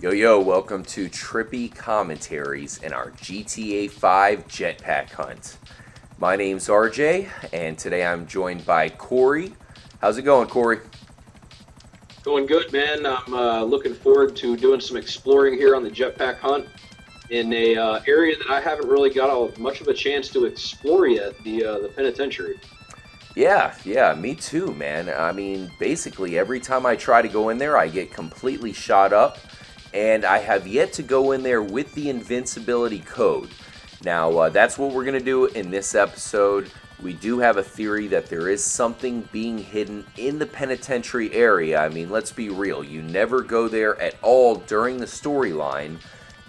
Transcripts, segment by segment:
Yo, yo, welcome to Trippy Commentaries in our GTA 5 Jetpack Hunt. My name's RJ, and today I'm joined by Corey. How's it going, Corey? Going good, man. I'm looking forward to doing some exploring here on the Jetpack Hunt in a area that I haven't really got much of a chance to explore yet, the penitentiary. Yeah, me too, man. I mean, basically, every time I try to go in there, I get completely shot up, and I have yet to go in there with the invincibility code. Now, that's what we're going to do in this episode. We do have a theory that there is something being hidden in the penitentiary area. I mean, let's be real. You never go there at all during the storyline.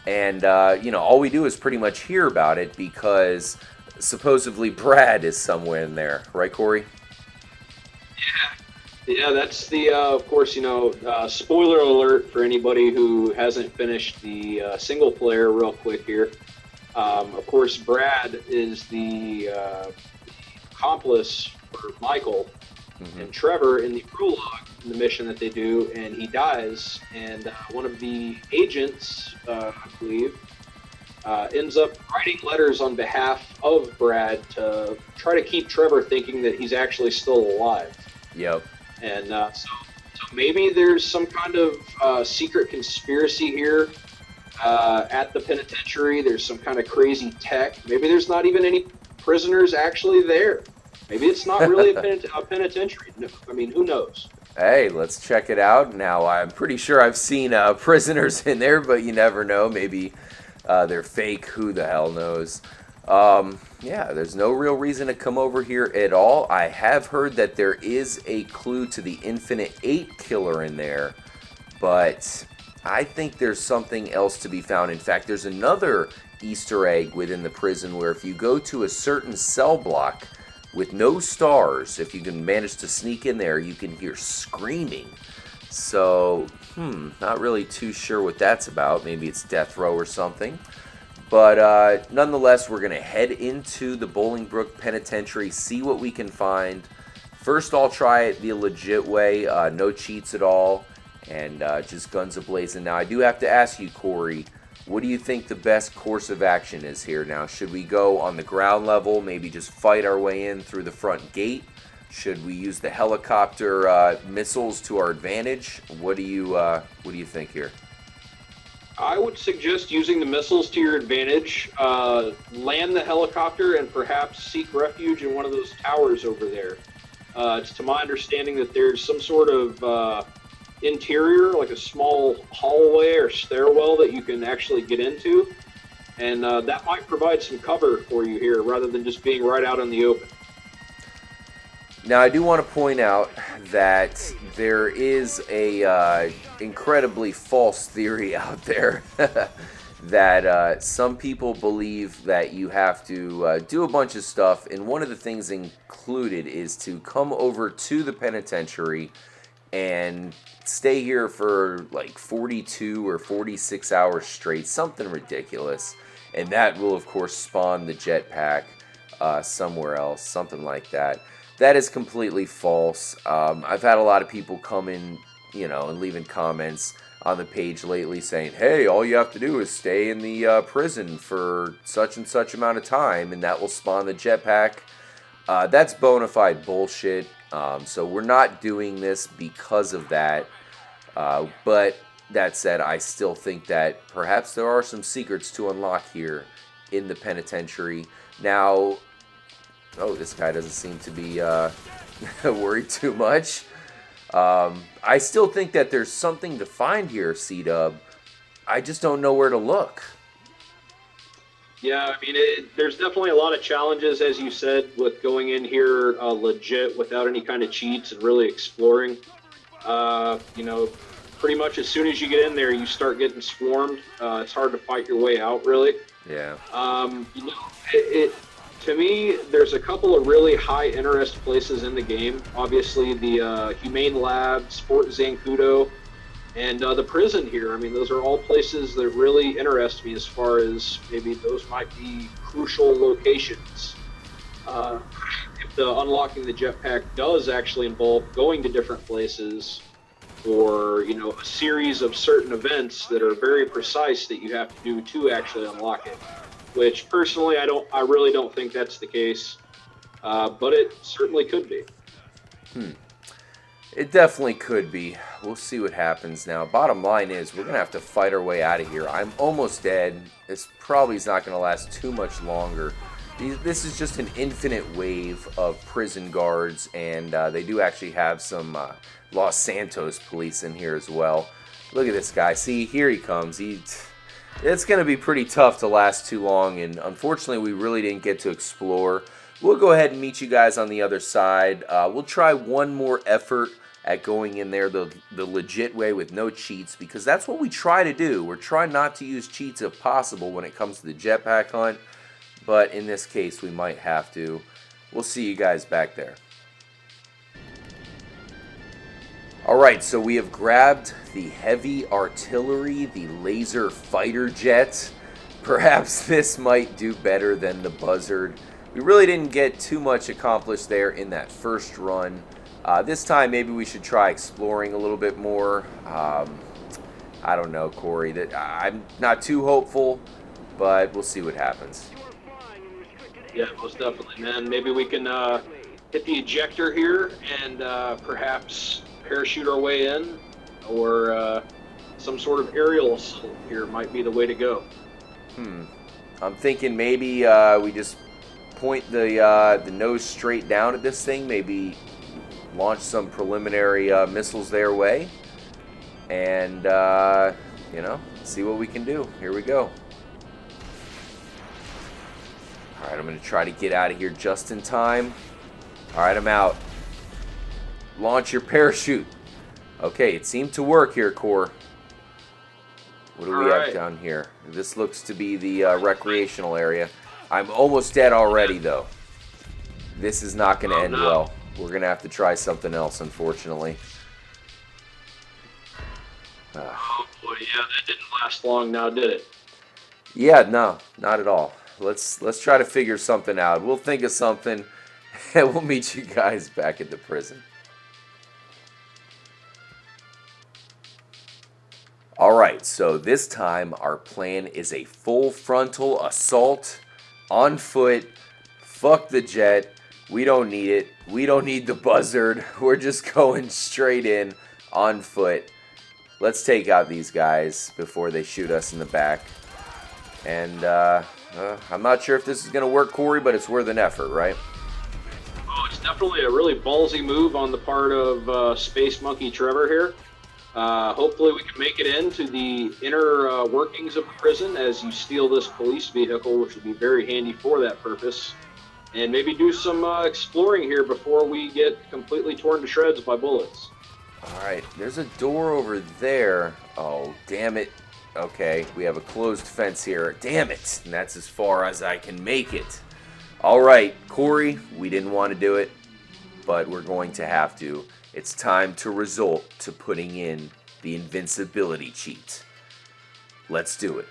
And, all we do is pretty much hear about it because supposedly Brad is somewhere in there. Right, Corey? Yeah, that's the, of course, spoiler alert for anybody who hasn't finished the single player real quick here. Of course, Brad is the accomplice for Michael and Trevor in the prologue, in the mission that they do, and he dies. And one of the agents, I believe, ends up writing letters on behalf of Brad to try to keep Trevor thinking that he's actually still alive. Yep. And so maybe there's some kind of secret conspiracy here at the penitentiary. There's some kind of crazy tech. Maybe there's not even any prisoners actually there. Maybe it's not really a penitentiary. I mean, who knows? Hey, let's check it out. Now, I'm pretty sure I've seen prisoners in there, but you never know. Maybe they're fake. Who the hell knows? There's no real reason to come over here at all. I have heard that there is a clue to the Infinite 8 killer in there, but I think there's something else to be found. In fact, there's another Easter egg within the prison where if you go to a certain cell block with no stars, if you can manage to sneak in there, you can hear screaming. So, not really too sure what that's about. Maybe it's death row or something. But nonetheless, we're going to head into the Bollingbroke Penitentiary, see what we can find. First, I'll try it the legit way, no cheats at all, and just guns a-blazing. Now, I do have to ask you, Corey, what do you think the best course of action is here? Now, should we go on the ground level, maybe just fight our way in through the front gate? Should we use the helicopter missiles to our advantage? What do you think here? I would suggest using the missiles to your advantage. Land the helicopter and perhaps seek refuge in one of those towers over there. It's to my understanding that there's some sort of interior, like a small hallway or stairwell that you can actually get into. And that might provide some cover for you here rather than just being right out in the open. Now, I do want to point out that there is a incredibly false theory out there that some people believe that you have to do a bunch of stuff, and one of the things included is to come over to the penitentiary and stay here for like 42 or 46 hours straight, something ridiculous, and that will, of course, spawn the jetpack somewhere else, something like that. That is completely false. I've had a lot of people come in, and leaving comments on the page lately saying, hey, all you have to do is stay in the prison for such and such amount of time, and that will spawn the jetpack. That's bona fide bullshit. So we're not doing this because of that. But that said, I still think that perhaps there are some secrets to unlock here in the penitentiary. Now, this guy doesn't seem to be worried too much. I still think that there's something to find here, C-Dub. I just don't know where to look. Yeah, I mean, there's definitely a lot of challenges, as you said, with going in here legit without any kind of cheats and really exploring. Pretty much as soon as you get in there, you start getting swarmed. It's hard to fight your way out, really. Yeah. To me, there's a couple of really high interest places in the game. Obviously, the Humane Lab, Sport Zancudo, and the prison here. I mean, those are all places that really interest me as far as maybe those might be crucial locations. If the unlocking the jetpack does actually involve going to different places, or a series of certain events that are very precise that you have to do to actually unlock it. Which personally, I really don't think that's the case, but it certainly could be. It definitely could be. We'll see what happens now. Bottom line is, we're going to have to fight our way out of here. I'm almost dead. This probably is not going to last too much longer. This is just an infinite wave of prison guards, and they do actually have some Los Santos police in here as well. Look at this guy. See, here he comes. It's going to be pretty tough to last too long, and unfortunately, we really didn't get to explore. We'll go ahead and meet you guys on the other side. We'll try one more effort at going in there the legit way with no cheats, because that's what we try to do. We're trying not to use cheats if possible when it comes to the jetpack hunt, but in this case, we might have to. We'll see you guys back there. Alright, so we have grabbed the heavy artillery, the laser fighter jet. Perhaps this might do better than the buzzard. We really didn't get too much accomplished there in that first run. This time, maybe we should try exploring a little bit more. I don't know, Corey. I'm not too hopeful, but we'll see what happens. Yeah, most definitely, man. Maybe we can hit the ejector here and perhaps parachute our way in, or some sort of aerial assault here might be the way to go. I'm thinking maybe we just point the nose straight down at this thing, maybe launch some preliminary missiles their way, and see what we can do. Here we go. Alright, I'm going to try to get out of here just in time. Alright, I'm out. Launch your parachute. Okay, it seemed to work here, Core. What do we have down here? This looks to be the recreational area. I'm almost dead already, though. This is not going to end well. We're going to have to try something else, unfortunately. Oh boy, yeah, that didn't last long now, did it? Yeah, no, not at all. Let's try to figure something out. We'll think of something, and we'll meet you guys back at the prison. Alright, so this time our plan is a full frontal assault on foot. Fuck the jet. We don't need it. We don't need the buzzard. We're just going straight in on foot. Let's take out these guys before they shoot us in the back. And I'm not sure if this is going to work, Corey, but it's worth an effort, right? Oh, it's definitely a really ballsy move on the part of Space Monkey Trevor here. Hopefully we can make it into the inner workings of the prison as you steal this police vehicle, which would be very handy for that purpose. And maybe do some exploring here before we get completely torn to shreds by bullets. Alright, there's a door over there. Oh, damn it. Okay, we have a closed fence here. Damn it! And that's as far as I can make it. Alright, Corey, we didn't want to do it, but we're going to have to. It's time to resort to putting in the invincibility cheat. Let's do it.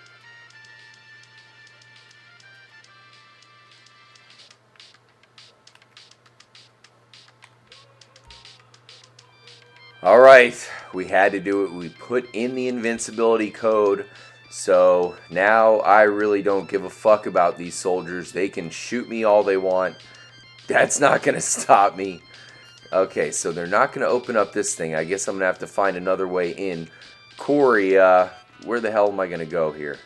Alright, we had to do it. We put in the invincibility code. So now I really don't give a fuck about these soldiers. They can shoot me all they want. That's not going to stop me. Okay, so they're not going to open up this thing. I guess I'm going to have to find another way in. Corey, where the hell am I going to go here?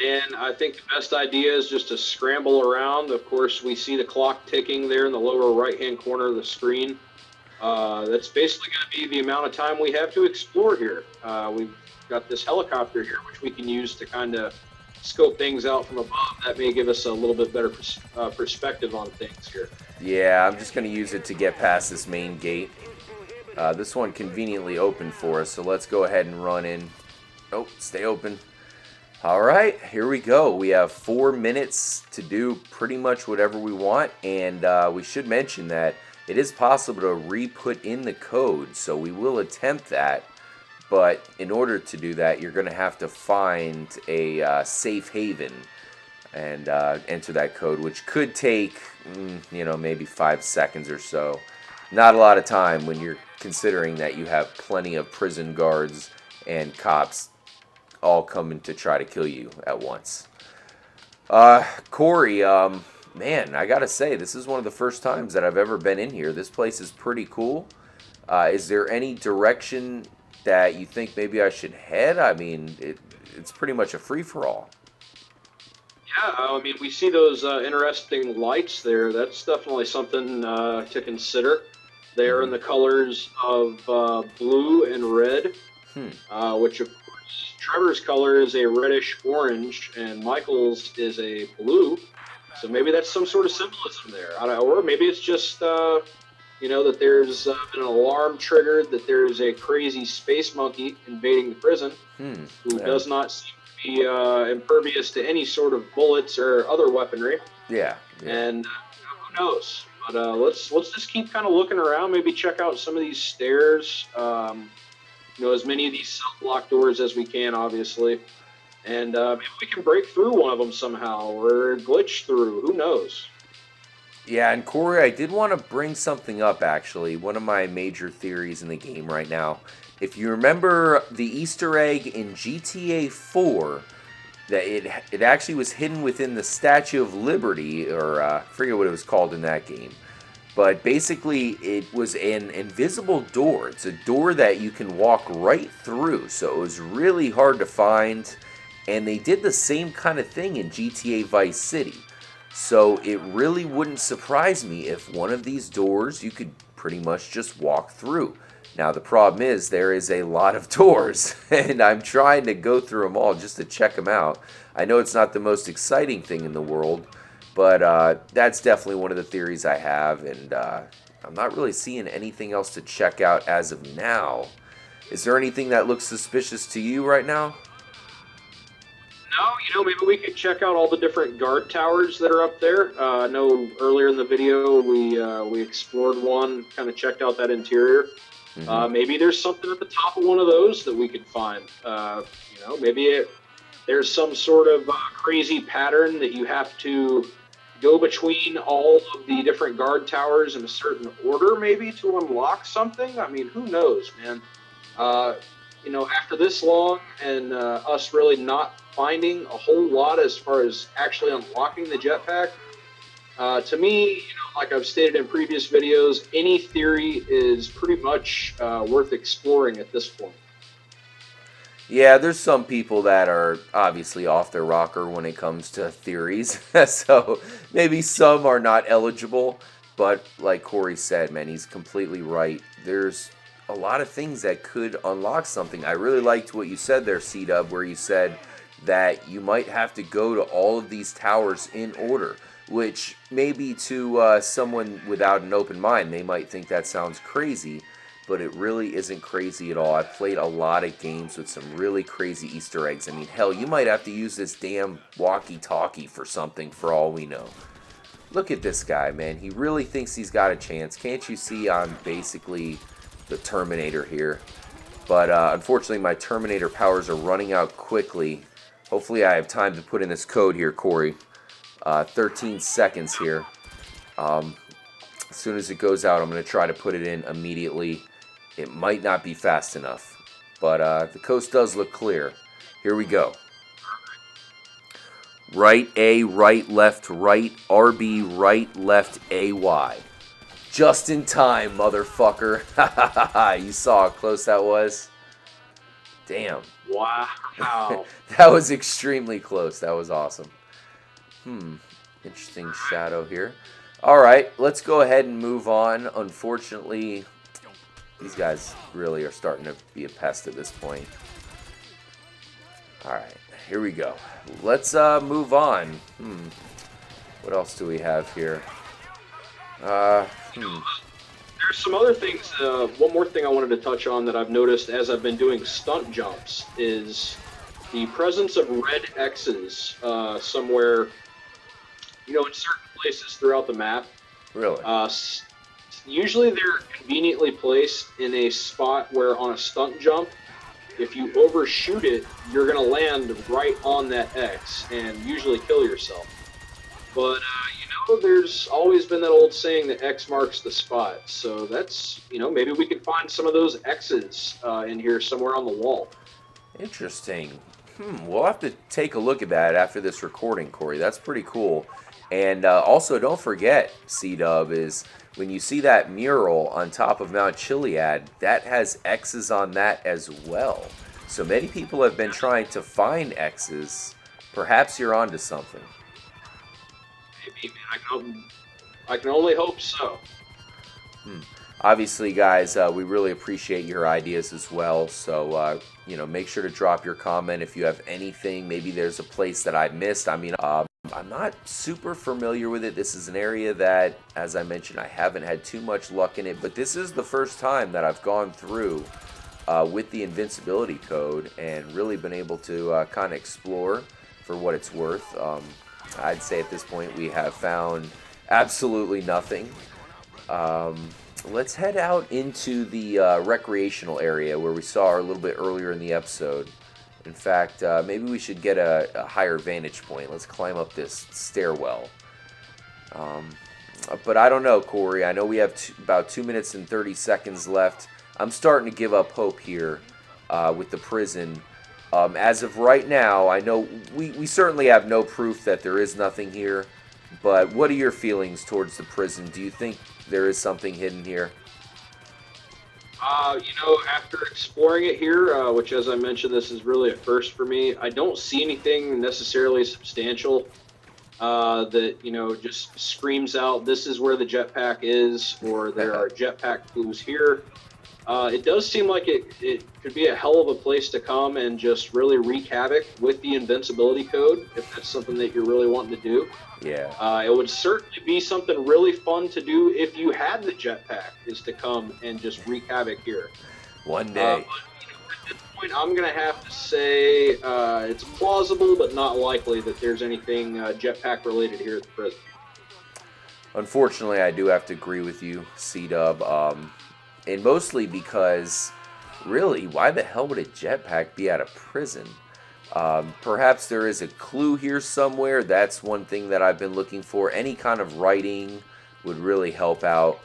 Man, I think the best idea is just to scramble around. Of course, we see the clock ticking there in the lower right-hand corner of the screen. That's basically going to be the amount of time we have to explore here. We've got this helicopter here, which we can use to kind of scope things out from above. That may give us a little bit better perspective on things here. Yeah, I'm just going to use it to get past this main gate. This one conveniently opened for us, so let's go ahead and run in. Oh, stay open. Alright, here we go. We have 4 minutes to do pretty much whatever we want, and we should mention that it is possible to re-put in the code, so we will attempt that. But in order to do that, you're going to have to find a safe haven and enter that code, which could take, maybe 5 seconds or so. not a lot of time when you're considering that you have plenty of prison guards and cops all coming to try to kill you at once. Corey, man, I gotta say, this is one of the first times that I've ever been in here. This place is pretty cool. Is there any direction that you think maybe I should head? I mean, it's pretty much a free-for-all. Yeah, I mean, we see those interesting lights there. That's definitely something to consider. They are in the colors of blue and red, which of course Trevor's color is a reddish orange, and Michael's is a blue. So maybe that's some sort of symbolism there, or maybe it's just that there's been an alarm triggered that there's a crazy space monkey invading the prison who does not seem to be impervious to any sort of bullets or other weaponry. Yeah. And who knows? But let's just keep kind of looking around. Maybe check out some of these stairs. As many of these self-lock doors as we can, obviously. And maybe we can break through one of them somehow or glitch through. Who knows? Yeah, and Corey, I did want to bring something up, actually. One of my major theories in the game right now. If you remember the Easter egg in GTA 4, that it actually was hidden within the Statue of Liberty, or I forget what it was called in that game. But basically, it was an invisible door. It's a door that you can walk right through, so it was really hard to find. And they did the same kind of thing in GTA Vice City. So it really wouldn't surprise me if one of these doors you could pretty much just walk through. Now the problem is there is a lot of doors and I'm trying to go through them all just to check them out. I know it's not the most exciting thing in the world, but that's definitely one of the theories I have, and I'm not really seeing anything else to check out as of now. Is there anything that looks suspicious to you right now? No, maybe we could check out all the different guard towers that are up there. I know earlier in the video we explored one, kind of checked out that interior. Maybe there's something at the top of one of those that we could find. Maybe there's some sort of crazy pattern that you have to go between all of the different guard towers in a certain order, maybe to unlock something. I mean, who knows, man? After this long and us really not finding a whole lot as far as actually unlocking the jetpack, to me, like I've stated in previous videos, any theory is pretty much worth exploring at this point. Yeah, there's some people that are obviously off their rocker when it comes to theories. So maybe some are not eligible, but like Corey said, man, he's completely right. There's a lot of things that could unlock something. I really liked what you said there, C-Dub, where you said that you might have to go to all of these towers in order, which maybe to someone without an open mind, they might think that sounds crazy, but it really isn't crazy at all. I've played a lot of games with some really crazy Easter eggs. I mean, hell, you might have to use this damn walkie-talkie for something for all we know. Look at this guy, man. He really thinks he's got a chance. Can't you see I'm basically the Terminator here? But unfortunately, my Terminator powers are running out quickly. Hopefully, I have time to put in this code here, Corey. 13 seconds here. As soon as it goes out, I'm going to try to put it in immediately. It might not be fast enough, but the coast does look clear. Here we go. Right A, right, left, right, RB, right, left, AY. Just in time, motherfucker. You saw how close that was? Damn. Wow. That was extremely close. That was awesome. Interesting shadow here. All right, let's go ahead and move on. Unfortunately, these guys really are starting to be a pest at this point. All right, here we go. Let's move on. What else do we have here? There's some other things. One more thing I wanted to touch on that I've noticed as I've been doing stunt jumps is the presence of red X's somewhere, in certain places throughout the map. Really? Usually they're conveniently placed in a spot where on a stunt jump, if you overshoot it, you're going to land right on that X and usually kill yourself. But, there's always been that old saying that X marks the spot. So that's, maybe we could find some of those X's in here somewhere on the wall. Interesting. We'll have to take a look at that after this recording, Corey. That's pretty cool. And also, don't forget, C-Dub, is when you see that mural on top of Mount Chiliad, that has X's on that as well. So many people have been trying to find X's. Perhaps you're onto something. Maybe, I can only hope so. Obviously, guys, we really appreciate your ideas as well. So, make sure to drop your comment if you have anything. Maybe there's a place that I missed. I mean, I'm not super familiar with it. This is an area that, as I mentioned, I haven't had too much luck in it. But this is the first time that I've gone through with the invincibility code and really been able to kind of explore for what it's worth. I'd say at this point we have found absolutely nothing. Let's head out into the recreational area where we saw her a little bit earlier in the episode. In fact, maybe we should get a higher vantage point. Let's climb up this stairwell. But I don't know, Corey. I know we have about 2 minutes and 30 seconds left. I'm starting to give up hope here with the prison. As of right now, I know we certainly have no proof that there is nothing here. But what are your feelings towards the prison? Do you think there is something hidden here? After exploring it here, which, as I mentioned, this is really a first for me, I don't see anything necessarily substantial that, just screams out, this is where the jetpack is, or there are jetpack clues here. It does seem like it could be a hell of a place to come and just really wreak havoc with the invincibility code, if that's something that you're really wanting to do. Yeah. It would certainly be something really fun to do if you had the jetpack, is to come and just wreak havoc here. One day. At this point, I'm going to have to say it's plausible, but not likely that there's anything jetpack related here at the prison. Unfortunately, I do have to agree with you, C-Dub. And mostly because, really, why the hell would a jetpack be at a prison? Perhaps there is a clue here somewhere. That's one thing that I've been looking for. Any kind of writing would really help out.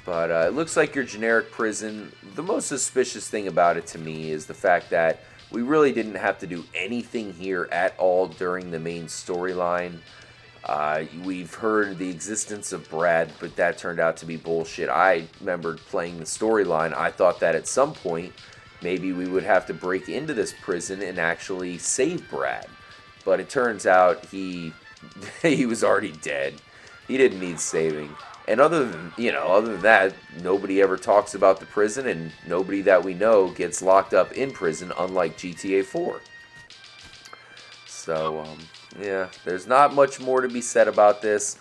But it looks like your generic prison. The most suspicious thing about it to me is the fact that we really didn't have to do anything here at all during the main storyline. We've heard the existence of Brad, but that turned out to be bullshit. I remembered playing the storyline. I thought that at some point, maybe we would have to break into this prison and actually save Brad. But it turns out he was already dead. He didn't need saving. And other than that, nobody ever talks about the prison, and nobody that we know gets locked up in prison, unlike GTA 4. So, yeah, there's not much more to be said about this.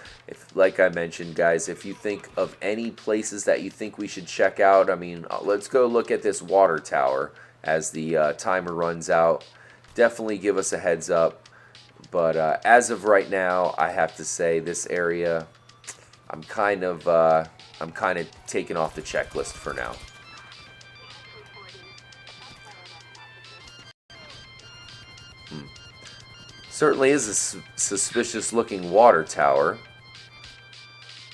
Like I mentioned, guys, if you think of any places that you think we should check out, I mean, let's go look at this water tower as the timer runs out. Definitely give us a heads up. But as of right now, I have to say this area, I'm kind of taking off the checklist for now. Certainly is a suspicious-looking water tower.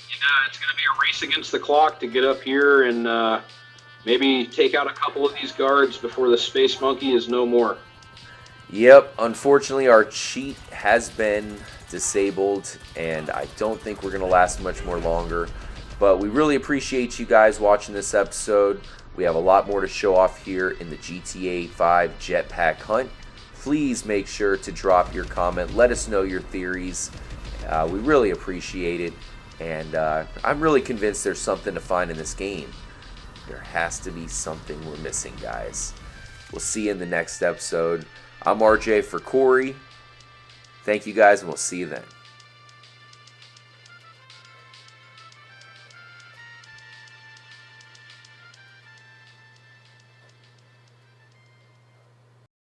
Yeah, it's going to be a race against the clock to get up here and maybe take out a couple of these guards before the space monkey is no more. Yep, unfortunately our cheat has been disabled, and I don't think we're going to last much more longer. But we really appreciate you guys watching this episode. We have a lot more to show off here in the GTA 5 Jetpack Hunt. Please make sure to drop your comment. Let us know your theories. We really appreciate it. And I'm really convinced there's something to find in this game. There has to be something we're missing, guys. We'll see you in the next episode. I'm RJ for Corey. Thank you guys, and we'll see you then.